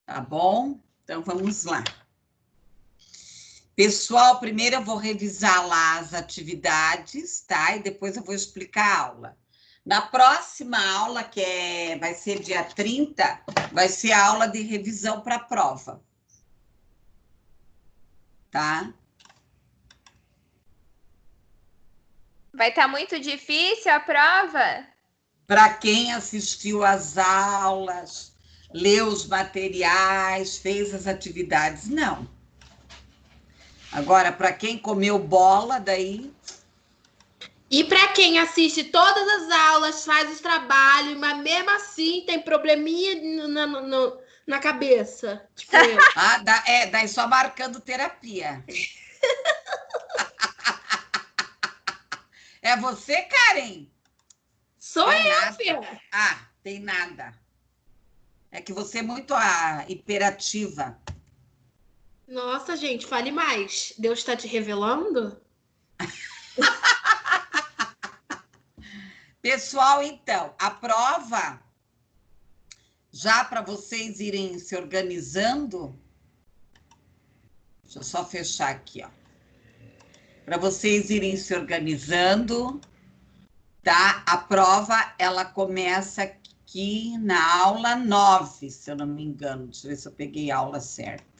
Tá bom? Então, vamos lá. Pessoal, primeiro eu vou revisar lá as atividades, tá? E depois eu vou explicar a aula. Na próxima aula, vai ser dia 30, vai ser a aula de revisão para a prova. Tá? Vai estar muito difícil a prova? Para quem assistiu às aulas, leu os materiais, fez as atividades, não. Agora, para quem comeu bola, daí... E para quem assiste todas as aulas, faz os trabalhos, mas mesmo assim tem probleminha na cabeça. Tipo eu. Daí só marcando terapia. É você, Karen? Sou eu, filha. Tem nada. É que você é muito hiperativa. Nossa, gente, fale mais. Deus está te revelando? Pessoal, então, a prova, já para vocês irem se organizando, deixa eu só fechar aqui, ó. Para vocês irem se organizando, tá? A prova, ela começa aqui na aula 9, se eu não me engano. Deixa eu ver se eu peguei a aula certa.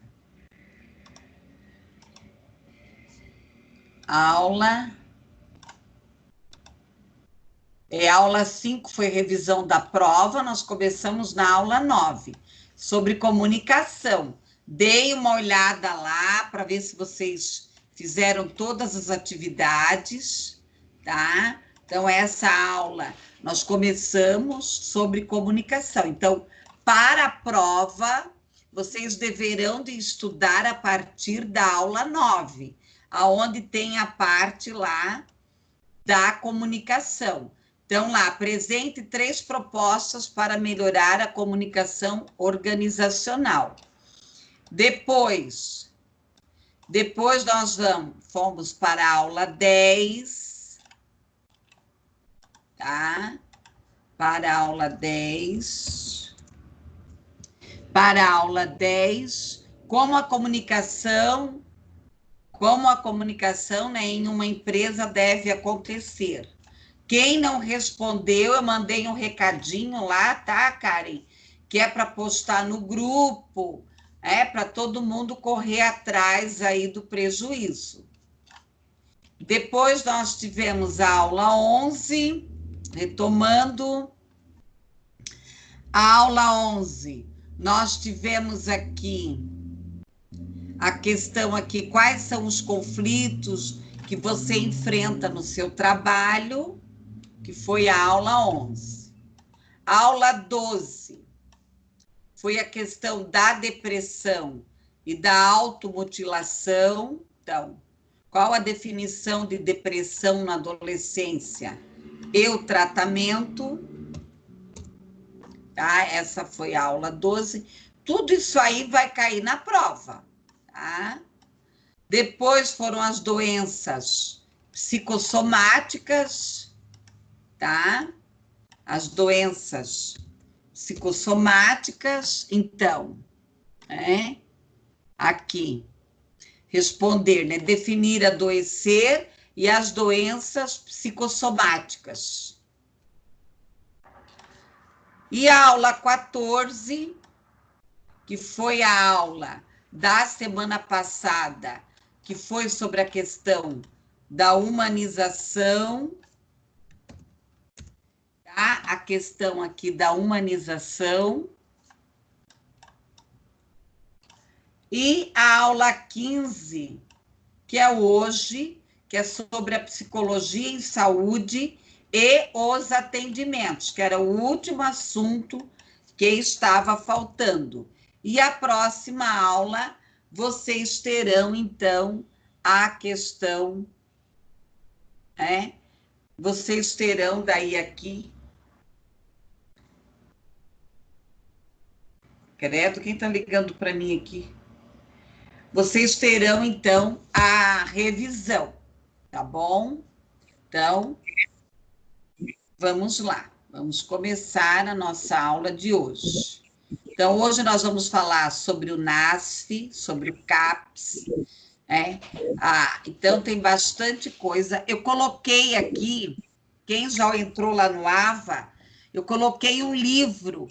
Aula 5 foi revisão da prova, nós começamos na aula 9, sobre comunicação. Dei uma olhada lá para ver se vocês fizeram todas as atividades, tá? Então, essa aula nós começamos sobre comunicação. Então, para a prova, vocês deverão de estudar a partir da aula 9, aonde tem a parte lá da comunicação. Então, lá, apresente 3 propostas para melhorar a comunicação organizacional. Depois nós fomos para a aula 10, tá? Para a aula 10. Para a aula 10, como a comunicação, né, em uma empresa deve acontecer. Quem não respondeu, eu mandei um recadinho lá, tá, Karen? Que é para postar no grupo, para todo mundo correr atrás aí do prejuízo. Depois nós tivemos a aula 11, retomando. A aula 11, nós tivemos aqui a questão aqui, quais são os conflitos que você enfrenta no seu trabalho, que foi a aula 11. A aula 12 foi a questão da depressão e da automutilação. Então, qual a definição de depressão na adolescência e o tratamento? Tá? Essa foi a aula 12. Tudo isso aí vai cair na prova, tá? Depois foram as doenças psicossomáticas, tá? As doenças psicossomáticas, então, aqui, responder, né? Definir adoecer e as doenças psicossomáticas. E a aula 14, que foi a aula da semana passada, que foi sobre a questão da humanização, tá? A questão aqui da humanização. E a aula 15, que é hoje, que é sobre a psicologia em saúde e os atendimentos, que era o último assunto que estava faltando. E a próxima aula, vocês terão, então, a questão, vocês terão daí aqui... Credo, quem está ligando para mim aqui? Vocês terão, então, a revisão, tá bom? Então, vamos lá. Vamos começar a nossa aula de hoje. Então, hoje nós vamos falar sobre o NASF, sobre o CAPS, né? Então, tem bastante coisa. Eu coloquei aqui, quem já entrou lá no AVA, eu coloquei um livro,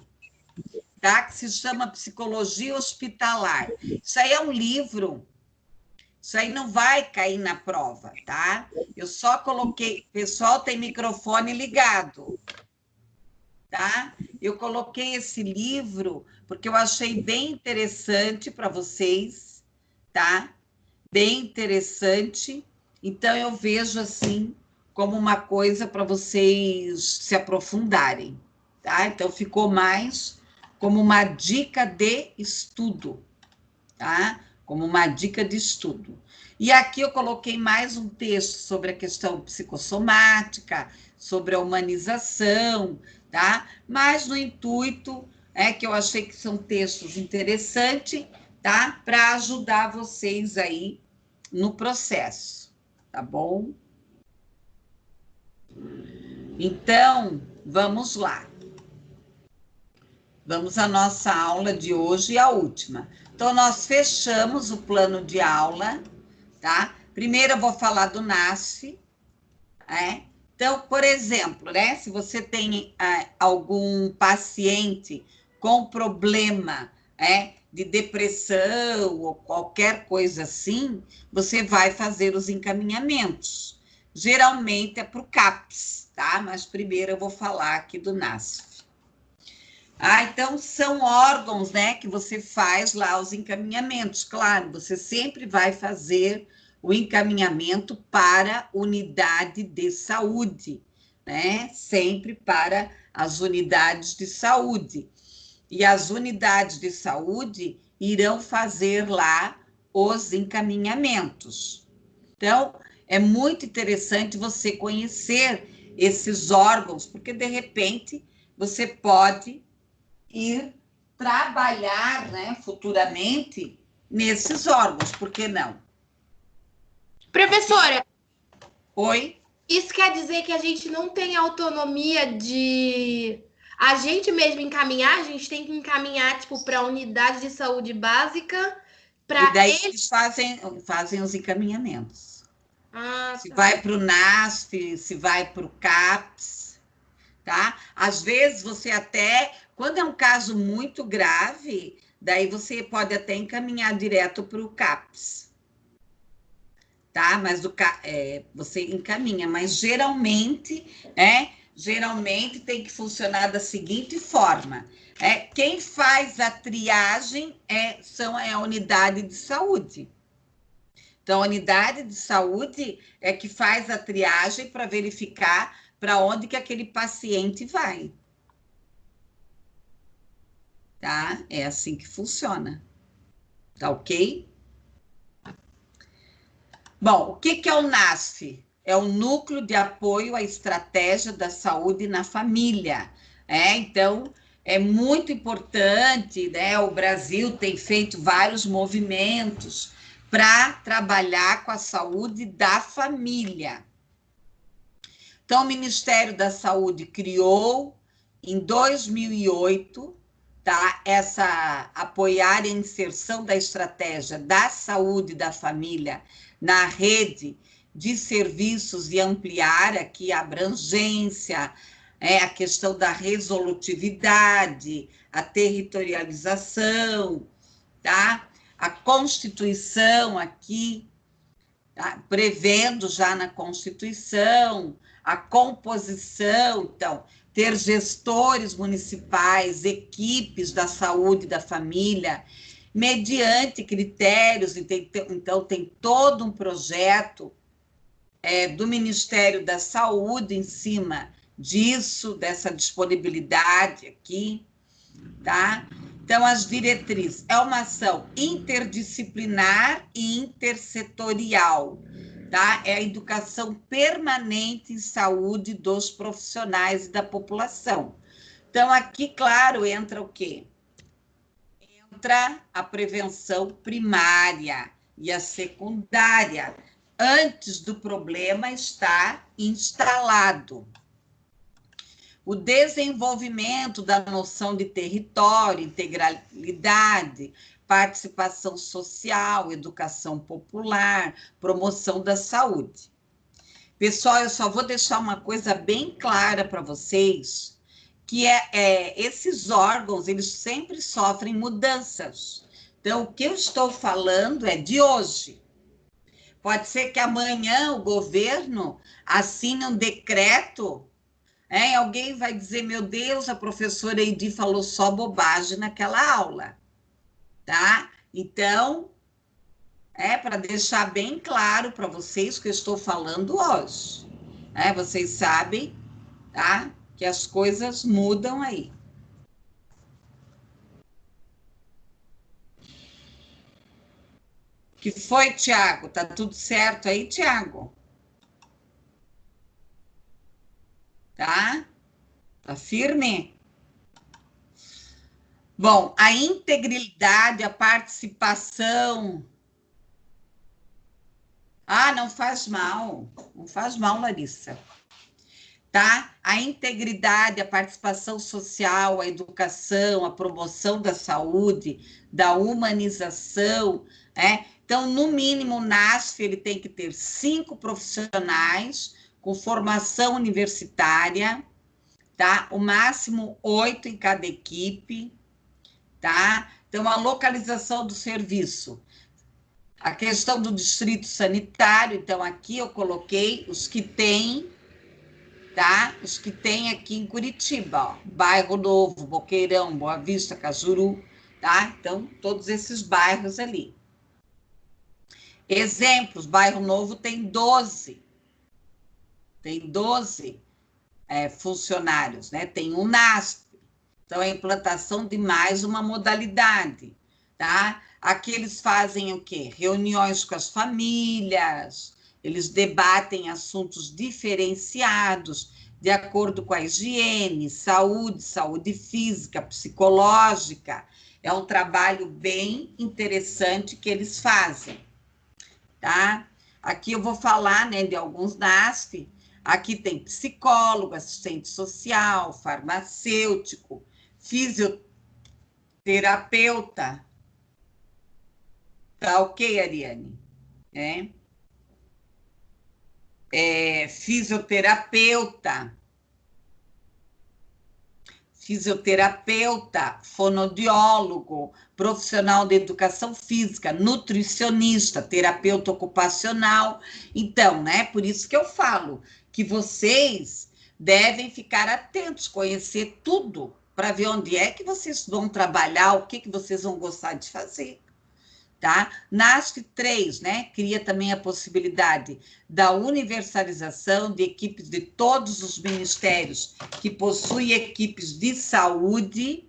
tá? Que se chama Psicologia Hospitalar. Isso aí é um livro, isso aí não vai cair na prova, tá? Eu só coloquei, pessoal tem microfone ligado, tá? Eu coloquei esse livro porque eu achei bem interessante para vocês, tá? Bem interessante. Então, eu vejo assim como uma coisa para vocês se aprofundarem, tá? Então, ficou mais como uma dica de estudo, tá? Como uma dica de estudo. E aqui eu coloquei mais um texto sobre a questão psicossomática, sobre a humanização, tá? Mas no intuito que eu achei que são textos interessantes, tá? Para ajudar vocês aí no processo, tá bom? Então, vamos lá. Vamos à nossa aula de hoje, a última. Então, nós fechamos o plano de aula, tá? Primeiro eu vou falar do NASF, né? Então, por exemplo, né? Se você tem algum paciente com problema, de depressão ou qualquer coisa assim, você vai fazer os encaminhamentos. Geralmente é para o CAPS, tá? Mas primeiro eu vou falar aqui do NASF. Então são órgãos, né, que você faz lá os encaminhamentos. Claro, você sempre vai fazer o encaminhamento para unidade de saúde, né? Sempre para as unidades de saúde. E as unidades de saúde irão fazer lá os encaminhamentos. Então, é muito interessante você conhecer esses órgãos, porque de repente você pode ir trabalhar, né, futuramente nesses órgãos, por que não? Professora, Oi? Isso quer dizer que a gente não tem autonomia de a gente mesmo encaminhar, a gente tem que encaminhar tipo para a unidade de saúde básica para E daí eles fazem os encaminhamentos. Se vai para o NASF, se vai para o CAPS, tá? Às vezes você até, quando é um caso muito grave, daí você pode até encaminhar direto para o CAPS. Tá? Mas você encaminha, mas geralmente tem que funcionar da seguinte forma: quem faz a triagem é a unidade de saúde. Então, a unidade de saúde é que faz a triagem para verificar para onde que aquele paciente vai. Tá? É assim que funciona. Tá ok? Bom, o que é o NASF? É o Núcleo de Apoio à Estratégia da Saúde na Família. Então, é muito importante, né? O Brasil tem feito vários movimentos para trabalhar com a saúde da família. Então, o Ministério da Saúde criou, em 2008, tá? Apoiar a inserção da estratégia da saúde da família na rede de serviços e ampliar aqui a abrangência, a questão da resolutividade, a territorialização, tá? A Constituição aqui, tá? Prevendo já na Constituição a composição, então, ter gestores municipais, equipes da saúde da família, mediante critérios, então tem todo um projeto do Ministério da Saúde em cima disso, dessa disponibilidade aqui, tá? Então, as diretrizes é uma ação interdisciplinar e intersetorial, tá? É a educação permanente em saúde dos profissionais e da população. Então, aqui, claro, entra o quê? Entra a prevenção primária e a secundária, antes do problema estar instalado. o desenvolvimento da noção de território, integralidade, participação social, educação popular, promoção da saúde. Pessoal, eu só vou deixar uma coisa bem clara para vocês, que esses órgãos, eles sempre sofrem mudanças. Então, o que eu estou falando é de hoje. Pode ser que amanhã o governo assine um decreto, alguém vai dizer, meu Deus, a professora Eidi falou só bobagem naquela aula, tá? Então, para deixar bem claro para vocês o que eu estou falando hoje. Vocês sabem, tá? Que as coisas mudam aí. Que foi, Tiago? Tá tudo certo aí, Tiago? Tá? Tá firme? Bom, a integridade, a participação. Ah, não faz mal. Não faz mal, Larissa. Tá? A integridade, a participação social, a educação, a promoção da saúde, da humanização, Então, no mínimo, o NASF ele tem que ter 5 profissionais com formação universitária, tá? O máximo 8 em cada equipe, tá? Então, a localização do serviço. A questão do distrito sanitário, então, aqui eu coloquei os que tem, tá? Os que tem aqui em Curitiba, ó, Bairro Novo, Boqueirão, Boa Vista, Cajuru, tá? Então, todos esses bairros ali. Exemplos, Bairro Novo tem 12. Tem 12 funcionários, né? Tem um NASP. Então, é a implantação de mais uma modalidade, tá? Aqui eles fazem o quê? Reuniões com as famílias, eles debatem assuntos diferenciados, de acordo com a higiene, saúde física, psicológica. É um trabalho bem interessante que eles fazem, tá? Aqui eu vou falar, né, de alguns NASF. Aqui tem psicólogo, assistente social, farmacêutico, fisioterapeuta. Tá ok, Ariane? Fisioterapeuta, fonodiólogo, profissional de educação física, nutricionista, terapeuta ocupacional. Então, né, por isso que eu falo que vocês devem ficar atentos, conhecer tudo, para ver onde é que vocês vão trabalhar, o que vocês vão gostar de fazer. Tá? NASF 3, né, cria também a possibilidade da universalização de equipes de todos os ministérios que possuem equipes de saúde,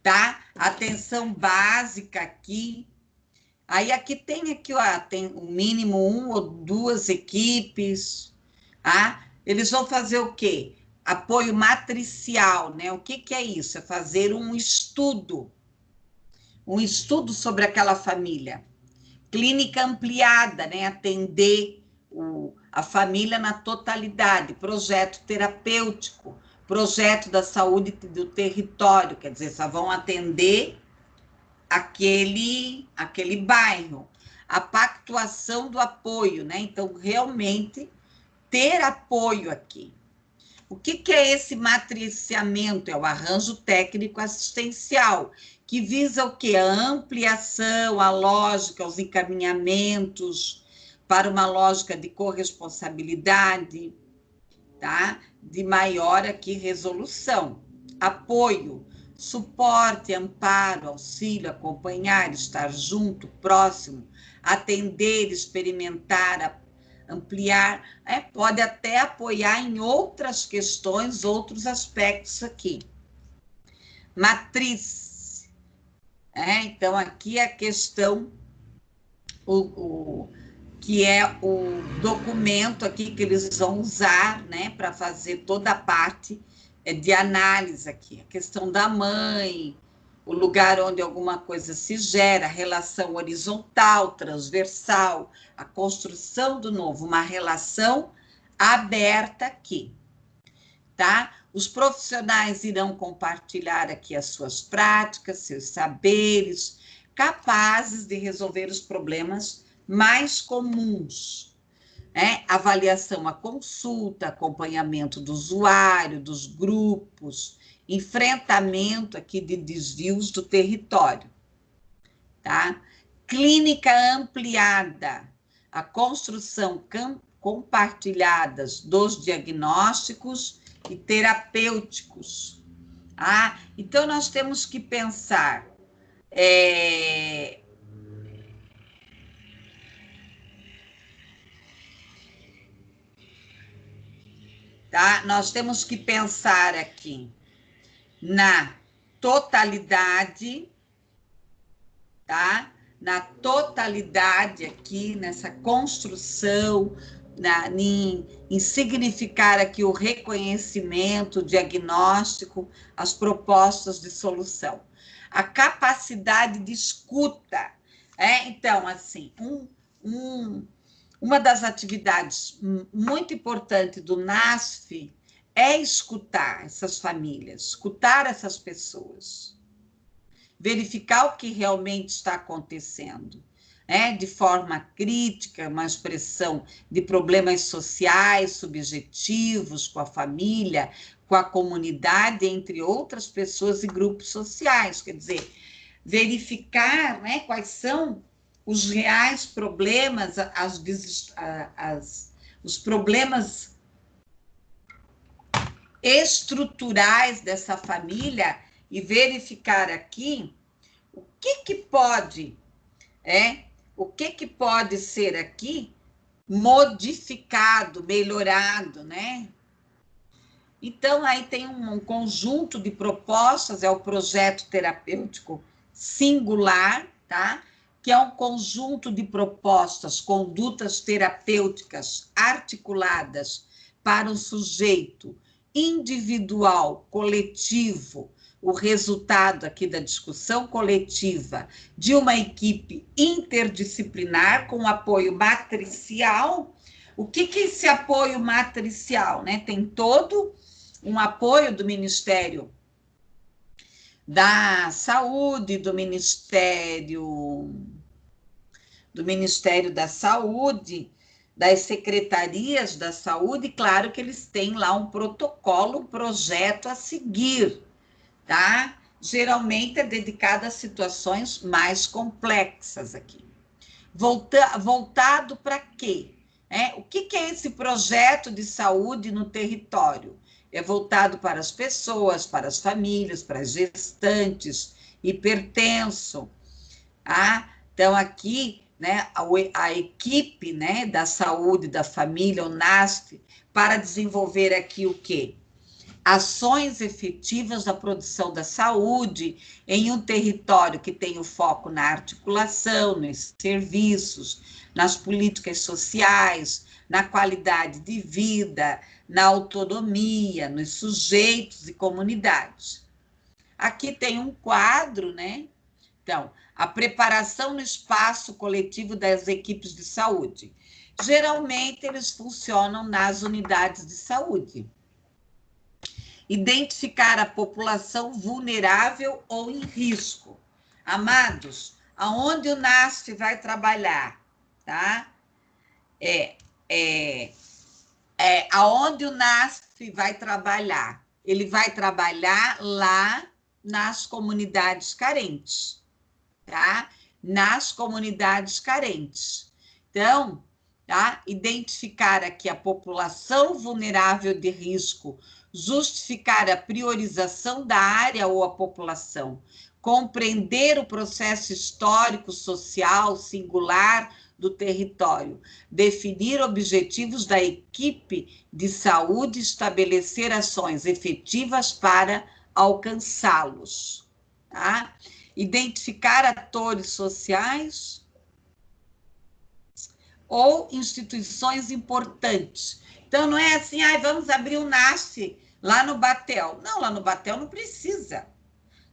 tá? Atenção básica aqui. Aí aqui tem ó, tem o mínimo 1 ou 2 equipes, tá? Eles vão fazer o quê? Apoio matricial, né? O que é isso? É fazer um estudo sobre aquela família. Clínica ampliada, né? Atender a família na totalidade. Projeto terapêutico, projeto da saúde do território, quer dizer, só vão atender aquele bairro. A pactuação do apoio, né? Então, realmente, ter apoio aqui. O que é esse matriciamento? É o arranjo técnico assistencial, que visa o quê? A ampliação, a lógica, os encaminhamentos para uma lógica de corresponsabilidade, tá? De maior aqui resolução. Apoio, suporte, amparo, auxílio, acompanhar, estar junto, próximo, atender, experimentar, ampliar, pode até apoiar em outras questões, outros aspectos aqui. Matriz. Então, aqui a questão, que é o documento aqui que eles vão usar, né, para fazer toda a parte de análise aqui. A questão da mãe, o lugar onde alguma coisa se gera, relação horizontal, transversal, a construção do novo, uma relação aberta aqui, tá? Os profissionais irão compartilhar aqui as suas práticas, seus saberes, capazes de resolver os problemas mais comuns, né? Avaliação à consulta, acompanhamento do usuário, dos grupos, enfrentamento aqui de desvios do território, tá? Clínica ampliada, a construção compartilhadas dos diagnósticos e terapêuticos. Então, nós temos que pensar tá? Nós temos que pensar aqui na totalidade, tá? Na totalidade aqui, nessa construção, em significar aqui o reconhecimento, o diagnóstico, as propostas de solução. A capacidade de escuta. Então, assim, uma das atividades muito importantes do NASF é escutar essas famílias, escutar essas pessoas, verificar o que realmente está acontecendo, de forma crítica, uma expressão de problemas sociais, subjetivos, com a família, com a comunidade, entre outras pessoas e grupos sociais. Quer dizer, verificar, né, quais são os reais problemas, os problemas estruturais dessa família e verificar aqui o que pode ser aqui modificado, melhorado, né? Então, aí tem um conjunto de propostas, é o projeto terapêutico singular, tá? Que é um conjunto de propostas, condutas terapêuticas articuladas para um sujeito individual, coletivo, o resultado aqui da discussão coletiva de uma equipe interdisciplinar com apoio matricial. O que é esse apoio matricial, né? Tem todo um apoio do Ministério da Saúde, do Ministério da Saúde, das secretarias da saúde, e claro que eles têm lá um protocolo, um projeto a seguir, tá? Geralmente é dedicado a situações mais complexas aqui. Voltado para quê? O que é esse projeto de saúde no território? É voltado para as pessoas, para as famílias, para as gestantes, hipertenso. Então, aqui, né, a equipe, né, da saúde, da família, o NASF, para desenvolver aqui o quê? Ações efetivas da produção da saúde em um território que tem o foco na articulação, nos serviços, nas políticas sociais, na qualidade de vida, na autonomia, nos sujeitos e comunidades. Aqui tem um quadro, né? Então, a preparação no espaço coletivo das equipes de saúde. Geralmente, eles funcionam nas unidades de saúde. Identificar a população vulnerável ou em risco. Amados, aonde o NASF vai trabalhar, tá? Aonde o NASF vai trabalhar? Ele vai trabalhar lá nas comunidades carentes, tá? Nas comunidades carentes. Então, tá? Identificar aqui a população vulnerável de risco, justificar a priorização da área ou a população, compreender o processo histórico, social, singular do território, definir objetivos da equipe de saúde, estabelecer ações efetivas para alcançá-los, tá? Identificar atores sociais ou instituições importantes. Então, não é assim, vamos abrir um NASF lá no Batel. Não, lá no Batel não precisa,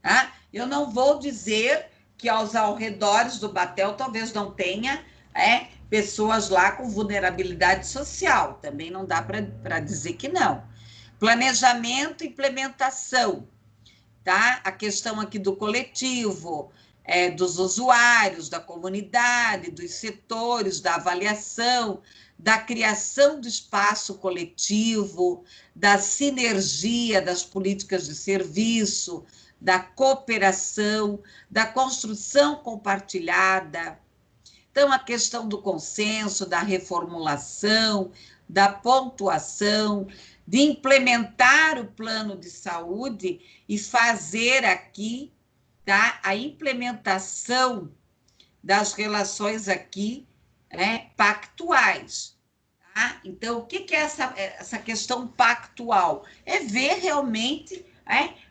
tá? Eu não vou dizer que aos arredores do Batel talvez não tenha pessoas lá com vulnerabilidade social. Também não dá para dizer que não. Planejamento e implementação, tá? A questão aqui do coletivo, dos usuários, da comunidade, dos setores, da avaliação, da criação do espaço coletivo, da sinergia das políticas de serviço, da cooperação, da construção compartilhada. Então, a questão do consenso, da reformulação, da pontuação, de implementar o plano de saúde e fazer aqui, tá, a implementação das relações aqui, pactuais. Tá? Então, o que é essa questão pactual? É ver realmente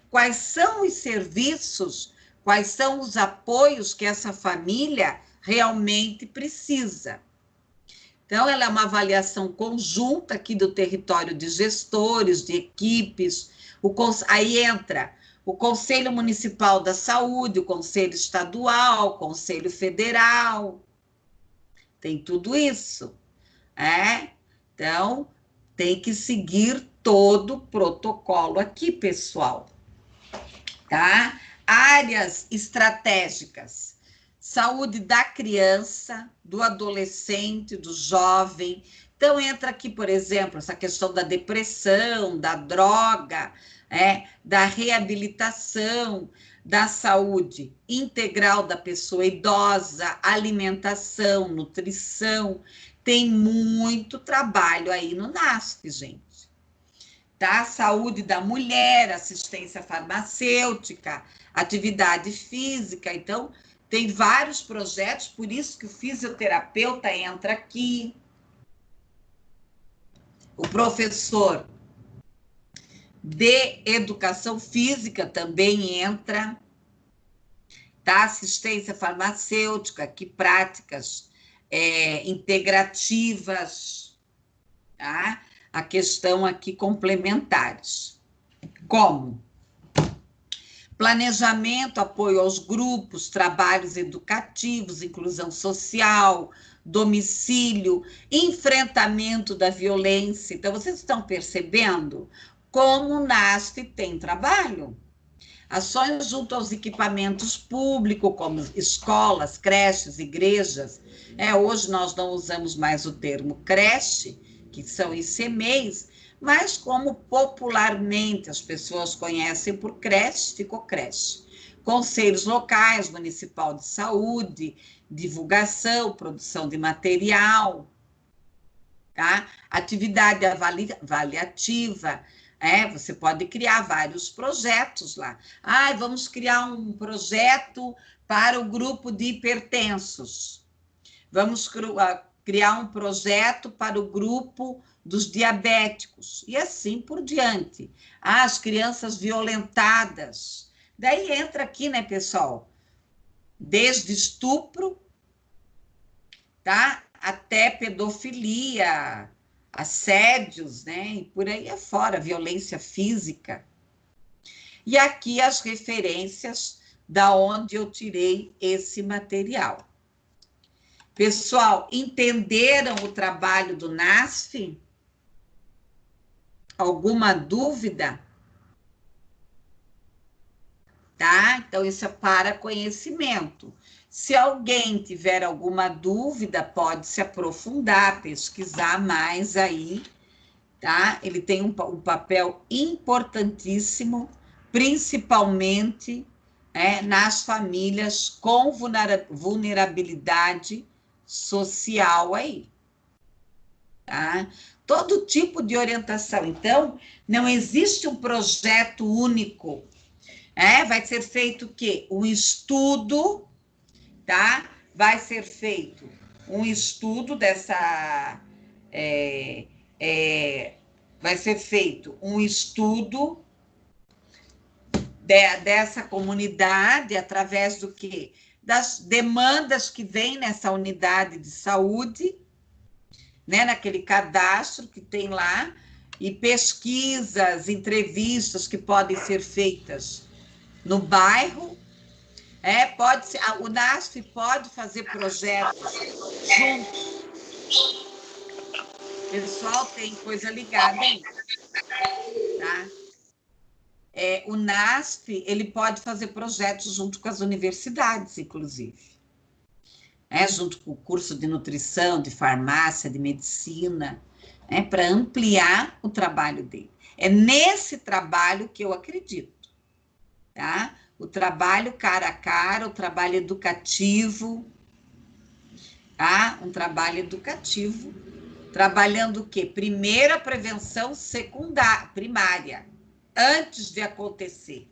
quais são os serviços, quais são os apoios que essa família realmente precisa. Então, ela é uma avaliação conjunta aqui do território de gestores, de equipes, aí entra o Conselho Municipal da Saúde, o Conselho Estadual, o Conselho Federal, tem tudo isso, Então, tem que seguir todo o protocolo aqui, pessoal, tá? Áreas estratégicas. Saúde da criança, do adolescente, do jovem. Então, entra aqui, por exemplo, essa questão da depressão, da droga, da reabilitação, da saúde integral da pessoa idosa, alimentação, nutrição. Tem muito trabalho aí no NASF, gente. Tá? Saúde da mulher, assistência farmacêutica, atividade física. Então, tem vários projetos, por isso que o fisioterapeuta entra aqui. O professor de educação física também entra. Tá? Assistência farmacêutica, aqui práticas integrativas. Tá? A questão aqui complementares. Como? Planejamento, apoio aos grupos, trabalhos educativos, inclusão social, domicílio, enfrentamento da violência. Então, vocês estão percebendo como o NASF tem trabalho? Ações junto aos equipamentos públicos, como escolas, creches, igrejas. Hoje nós não usamos mais o termo creche, que são ICMEIs, mas como popularmente as pessoas conhecem por creche, ficou creche. Conselhos locais, municipal de saúde, divulgação, produção de material, tá? Atividade avaliativa, você pode criar vários projetos lá. Vamos criar um projeto para o grupo de hipertensos. Vamos criar um projeto para o grupo dos diabéticos, e assim por diante. As crianças violentadas. Daí entra aqui, né, pessoal? Desde estupro, tá? Até pedofilia, assédios, né? E por aí afora, violência física. E aqui as referências da onde eu tirei esse material. Pessoal, entenderam o trabalho do NASF? Alguma dúvida? Tá? Então, isso é para conhecimento. Se alguém tiver alguma dúvida, pode se aprofundar, pesquisar mais aí, tá? Ele tem um papel importantíssimo, principalmente nas famílias com vulnerabilidade social aí, tá? Todo tipo de orientação. Então, não existe um projeto único. Vai ser feito o quê? Um estudo, tá? Vai ser feito um estudo dessa... vai ser feito um estudo dessa comunidade através do quê? Das demandas que vem nessa unidade de saúde, né, naquele cadastro que tem lá, e pesquisas, entrevistas que podem ser feitas no bairro. O NASF pode fazer projetos juntos. O pessoal tem coisa ligada aí. tá? O NASF, ele pode fazer projetos junto com as universidades, inclusive. Junto com o curso de nutrição, de farmácia, de medicina, para ampliar o trabalho dele. É nesse trabalho que eu acredito, tá? O trabalho cara a cara, o trabalho educativo, tá? Um trabalho educativo, trabalhando o quê? Primeiro a prevenção secundária, primária, antes de acontecer.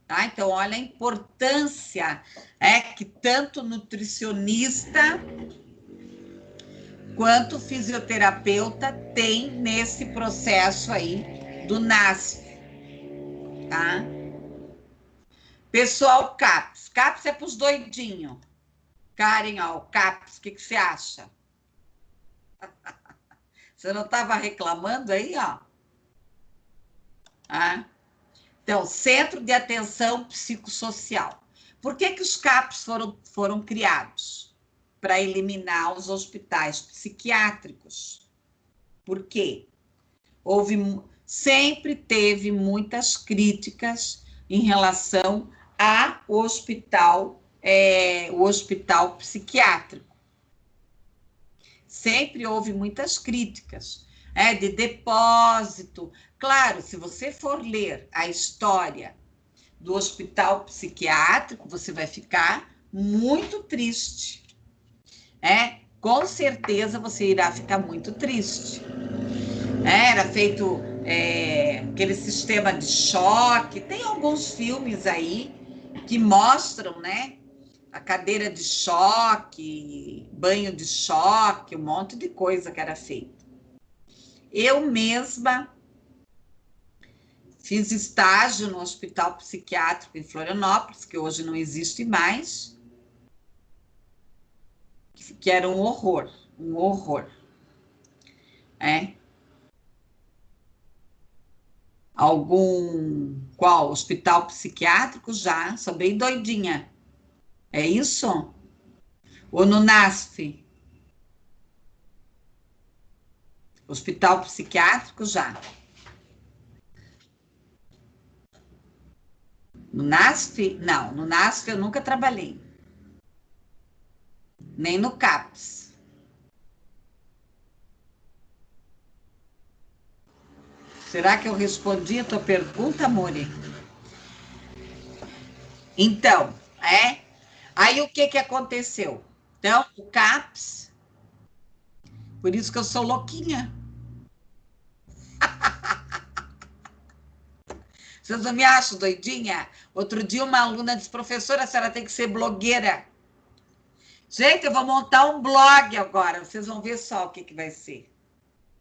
Tá? Então, olha a importância que tanto nutricionista quanto fisioterapeuta tem nesse processo aí do NASF, tá? Pessoal, CAPS. CAPS é para os doidinhos. Karen, ó, o CAPS, o que você acha? Você não estava reclamando aí, ó? Então, Centro de Atenção Psicossocial. Por que os CAPs foram criados? Para eliminar os hospitais psiquiátricos. Por quê? Sempre teve muitas críticas em relação ao hospital psiquiátrico. Sempre houve muitas críticas, de depósito. Claro, se você for ler a história do hospital psiquiátrico, você vai ficar muito triste. Com certeza você irá ficar muito triste. Era feito aquele sistema de choque. Tem alguns filmes aí que mostram, né? A cadeira de choque, banho de choque, um monte de coisa que era feito. Eu mesma fiz estágio no hospital psiquiátrico em Florianópolis, que hoje não existe mais, que era um horror, um horror. Qual? Hospital psiquiátrico já, sou bem doidinha. É isso? Ou no NASF? Hospital psiquiátrico já. No NASF? Não, no NASF eu nunca trabalhei. Nem no CAPS. Será que eu respondi a tua pergunta, Amore? Então, Aí o que aconteceu? Então, o CAPS, por isso que eu sou louquinha. Vocês não me acham doidinha? Outro dia uma aluna disse, professora, a senhora tem que ser blogueira. Gente, eu vou montar um blog agora, vocês vão ver só o que vai ser.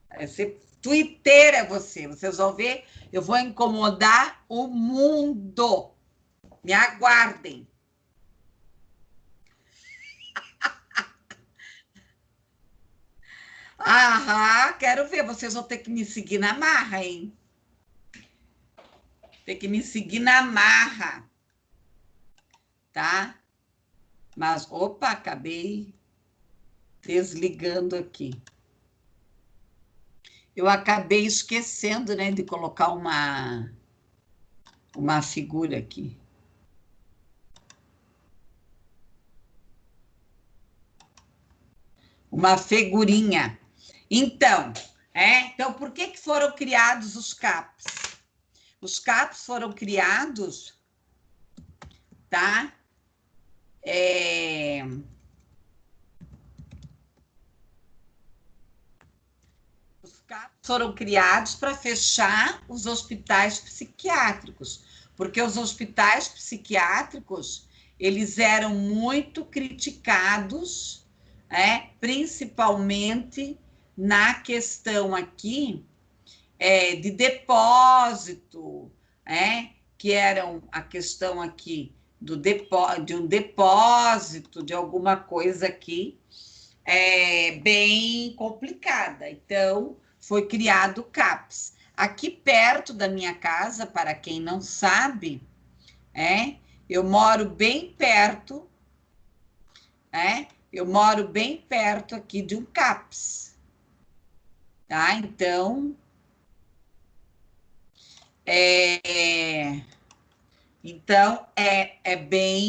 Vai ser twitteira vocês vão ver, eu vou incomodar o mundo. Me aguardem. Quero ver, vocês vão ter que me seguir na marra, hein? Tem que me seguir na marra, tá? Mas, opa, acabei desligando aqui. Eu acabei esquecendo, né, de colocar uma figura aqui. Uma figurinha. Então, então, por que foram criados os CAPs? Os CAPs foram criados, tá? Os CAPs foram criados para fechar os hospitais psiquiátricos, porque os hospitais psiquiátricos, eles eram muito criticados, principalmente na questão aqui de depósito, que eram a questão aqui de um depósito de alguma coisa aqui bem complicada. Então, foi criado o CAPS. Aqui perto da minha casa, para quem não sabe, eu moro bem perto, eu moro bem perto aqui de um CAPS, tá? Então, Então, é bem